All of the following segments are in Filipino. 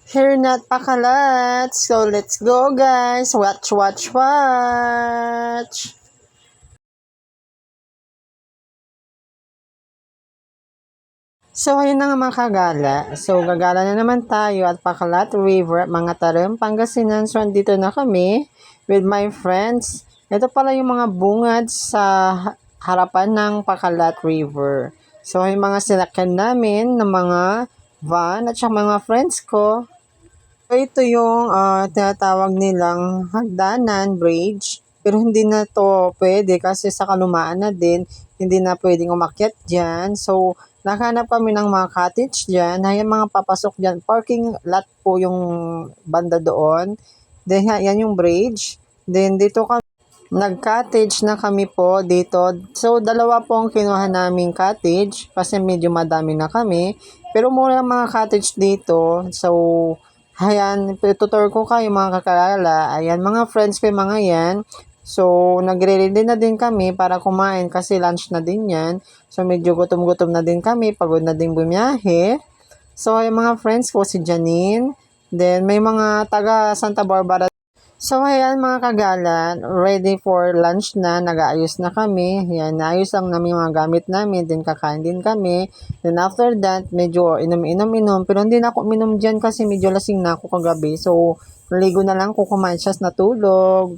Here not pakalat. So let's go guys. Watch, watch, watch. So ayun na nga mga kagala. So gagala na naman tayo at Pakalat River, mga Tarim, Pangasinan. So andito na kami with my friends. Ito pala yung mga bungad sa harapan ng Pakalat River. So yung mga sinakyan namin ng mga van at saka mga friends ko. So ito yung tinatawag nilang hagdanan, bridge. Pero hindi na to pwede kasi sa kalumaan na din, hindi na pwedeng umakyat dyan. So, naghanap kami ng mga cottage dyan. Ayan mga papasok dyan. Parking lot po yung banda doon. Then, yan yung bridge. Then, dito kami, nag-cottage na kami po dito. So, dalawa po ang kinuha naming cottage kasi medyo madami na kami. Pero mura mga cottage dito. So, ayan, tutor ko kayo mga kakalala. Ayan, mga friends ko yung mga yan. So, nagre-ready na din kami para kumain kasi lunch na din yan. So, medyo gutom-gutom na din kami. Pagod na din bumiyahe. So, yung mga friends ko, si Janine. Then, may mga taga Santa Barbara. So, ayan mga kagala, ready for lunch na. Nag-aayos na kami. Ayan, naayos lang namin yung mga gamit namin. Then, kakain din kami. Then, after that, medyo inom. Pero hindi na ako minom dyan kasi medyo lasing na ako kagabi. So, naligo na lang kung kumain siya na tulog.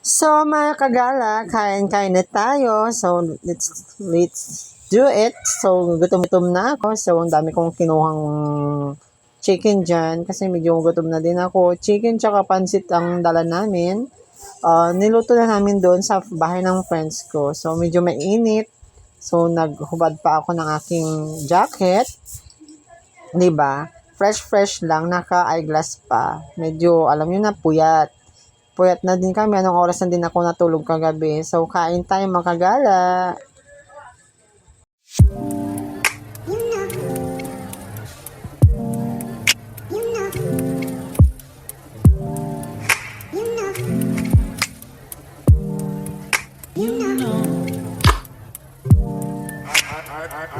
So, mga kagala, kain-kain na tayo. So, let's do it. So, gutom-gutom na ako. So, ang dami kong kinuhang chicken dyan kasi medyo gutom na din ako. Chicken tsaka pansit ang dala namin. Niluto na namin doon sa bahay ng friends ko. So, medyo mainit. So, naghubad pa ako ng aking jacket. Diba? Fresh lang. Naka-eyeglass pa. Medyo, alam nyo na, puyat na din kami. Anong oras na din ako natulog kagabi. So, kain tayo mga kagala.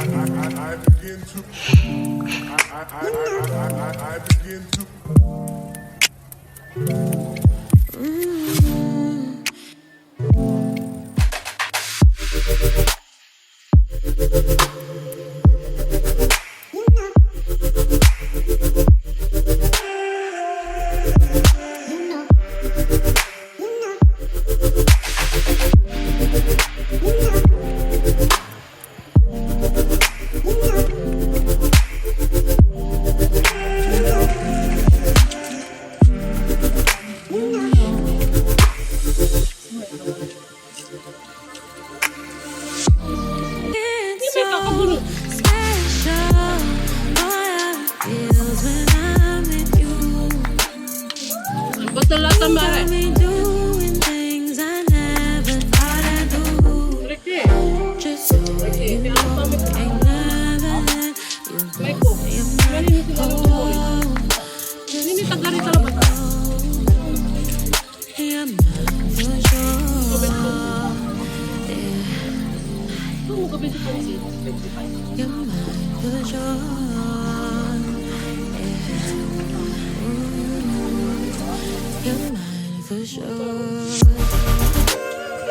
I begin to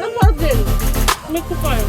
Anong model? May kupal.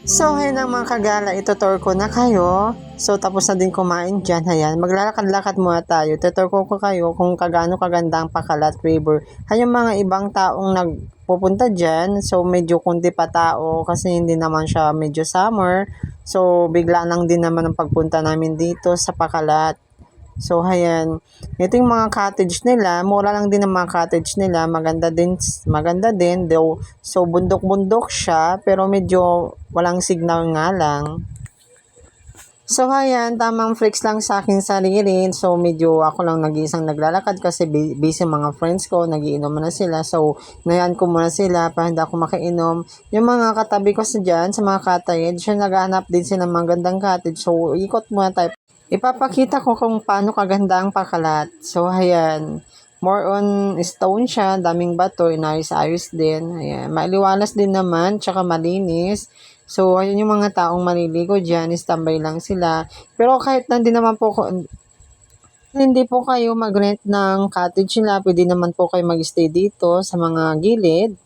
So, ayun ang mga kagala, itutur ko na kayo. So, tapos na din kumain dyan. Ayan, maglalakad-lakad muna tayo. Tutur ko kayo kung kagano kaganda ang Pakalat River. Hayang mga ibang taong nagpupunta dyan. So, medyo kunti pa tao kasi hindi naman siya medyo summer. So, bigla lang din naman ang pagpunta namin dito sa Pakalat. So, ayan. Ito yung mga cottage nila. Mura lang din ang mga cottage nila. Maganda din. Though, so, bundok-bundok siya. Pero medyo walang signal nga lang. So, ayan, tamang flex lang sa akin sarili. So, medyo ako lang nag-iisang naglalakad kasi busy mga friends ko, nagiinom na sila. So, ngayon ko muna sila para hindi ako makainom. Yung mga katabi ko sa dyan, sa mga cottage, siya naghahanap din sila ng magandang cottage. So, ikot muna tayo. Ipapakita ko kung paano kaganda ang pakalat. So, ayan. More on stone siya, daming bato, inayos-ayos din. Ayan. Mailiwalas din naman, tsaka malinis. So, ayun yung mga taong maliligo dyan, standby lang sila. Pero kahit nandun naman po hindi po kayo mag-rent ng cottage nila, pwede naman po kayo mag-stay dito sa mga gilid.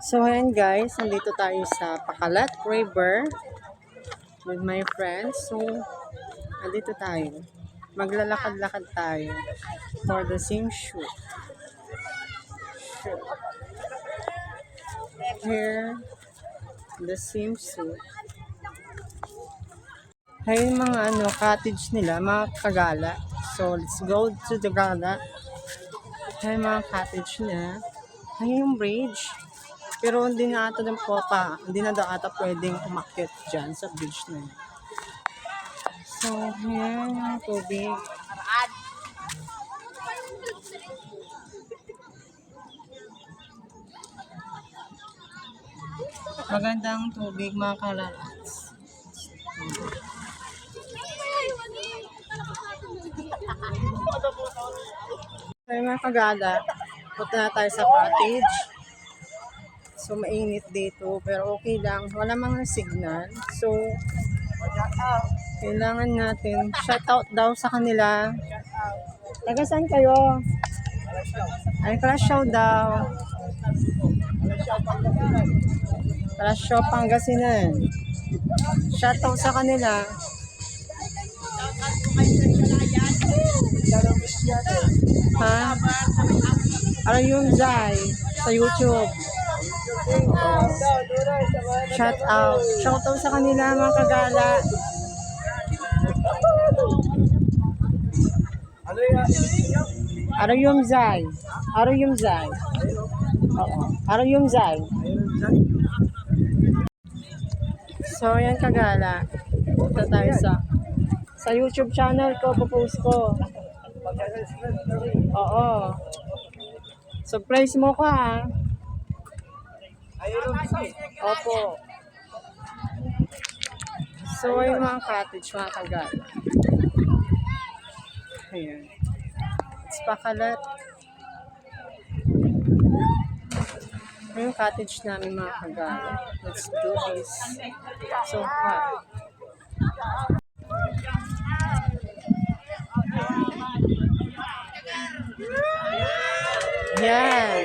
So, ayan guys, nandito tayo sa Pakalat River with my friends. So, nandito tayo. Maglalakad-lakad tayo for the same shoot. Here, the same shoot. Ayun mga cottage nila, mga kagala. So, let's go to the gala. Ayun mga cottage nila. Ayun yung bridge. Pero hindi na ata hindi na daw ata pwedeng umakyat dyan sa bridge na yun. So, ayan yung tubig. Magandang tubig mga kalats. Ay mga kagala, punta na tayo sa cottage. So, mainit dito, pero okay lang. Wala mga signal. So, kailangan natin shoutout daw sa kanila. Taga saan kayo? Ay, Kalasyaw daw. Kalasyaw, Pangasinan. Shoutout sa kanila. Ha? Ano yung Zay sa YouTube? Shout out sa kanila mga kagala. Ano yung Zay? Oo. Ano yung Zay? So yan kagala. Punta tayo sa YouTube channel ko, post ko. Oo. Surprise mo ka ha. Opo. So, yung mga cottage, mga kagala. Ayan. It's Pakalat. Yung cottage namin mga kagala. Let's do this. So hot. Yan.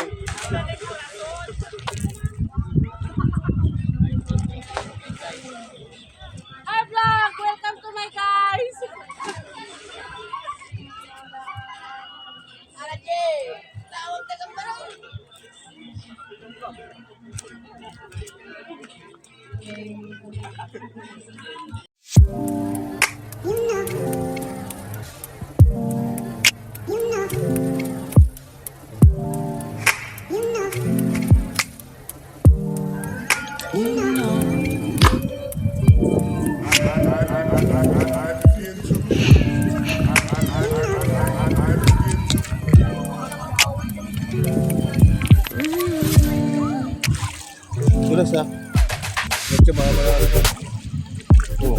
Hi vlog! Welcome to my guys! Tulas ah. Medyo mahal. Oh.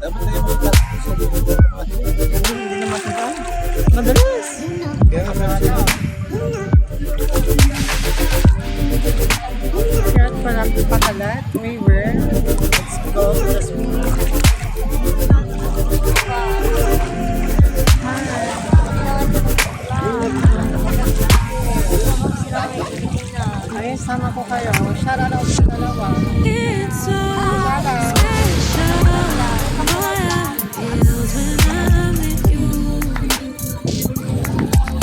Dapat na yung mga Hindi na matagal. Madalas. kaya nga meron sila. Here at Pakalat River. Let's go to the swimming. Ay, sama ko kayo. Shout out sa dalawa. It's so Shout out. special. All I feels when I'm with you.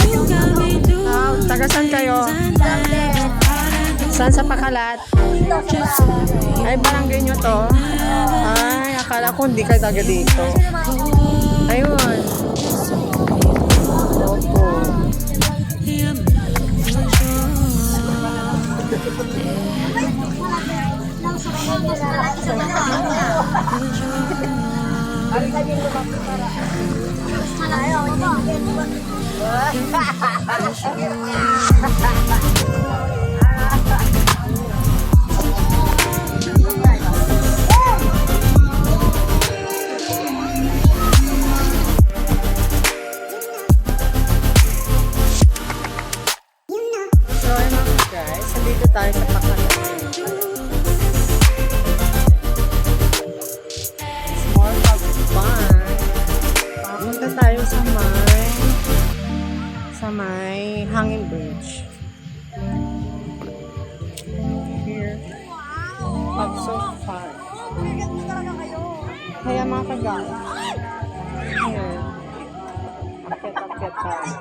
You got me doing Taga saan kayo? Saan sa Pakalat? Ay, barangay nyo to? Ay, akala ko hindi kayo taga dito. Ayun. Opo. So, ayun mga guys, nandito tayo sa Pakalat. Small Pag Fun. Punta tayo sa may Hanging Bridge. Here. Pag so fun. Kaya mga kagal. Ayan. Akyat tayo.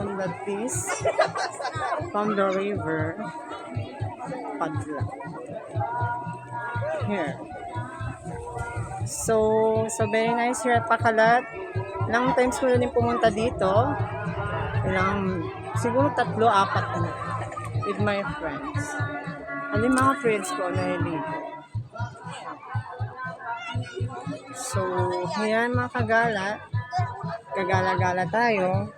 On the piece from the river Padla. Here. So very nice here at Pakalat. Ilang times ko na din pumunta dito. Siguro 3-4 na. With my friends. Ano yung mga friends ko na naliligo. So, yan mga kagala. Kagala-gala tayo.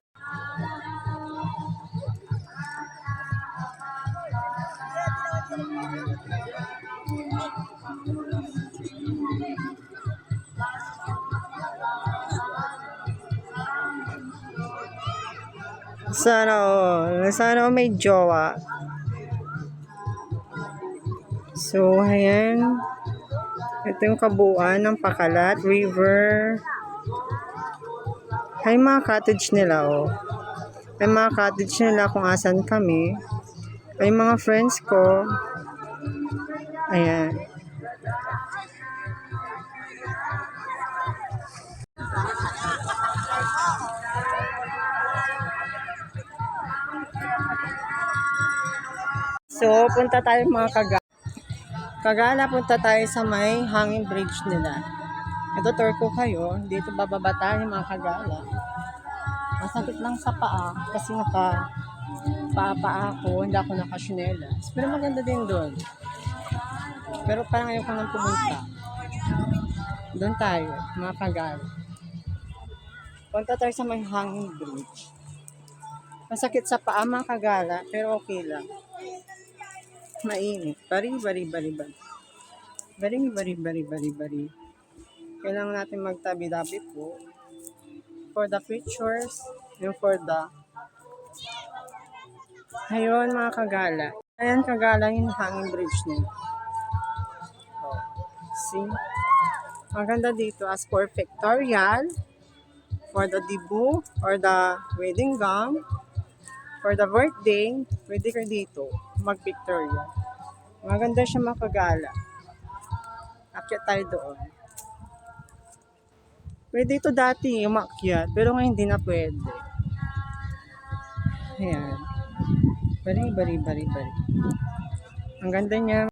Sana all may jowa. So, ayan. Ito yung kabuuan ng Pakalat River. Ay, mga cottage nila, oh. Ay, mga cottage nila kung asan kami. Ay, mga friends ko. Ayan. So, punta tayo mga Kagala, punta tayo sa may hanging bridge nila. Ito, tour ko kayo. Dito bababa tayo mga kagala. Masakit lang sa paa kasi naka-paa ako, hindi ako naka-shinelas. Pero maganda din doon. Pero parang ayaw ko nang pumunta. Doon tayo, mga kagala. Punta tayo sa may hanging bridge. Masakit sa paa mga kagala, pero okay lang. Mainit. Bari. Kailangan natin magtabi-tabi po. For the pictures, and for the... Ayun mga kagala. Ayan kagala yung hanging bridge nila. See? Maganda dito as for pictorial, for the debut or the wedding gown, for the birthday, pwede ka dito mag-pictorial. Maganda siya makagala. Akyat tayo doon. Pwede ito dati umakyat, pero ngayon hindi na pwede. Ayan. Bari. Ang ganda niya.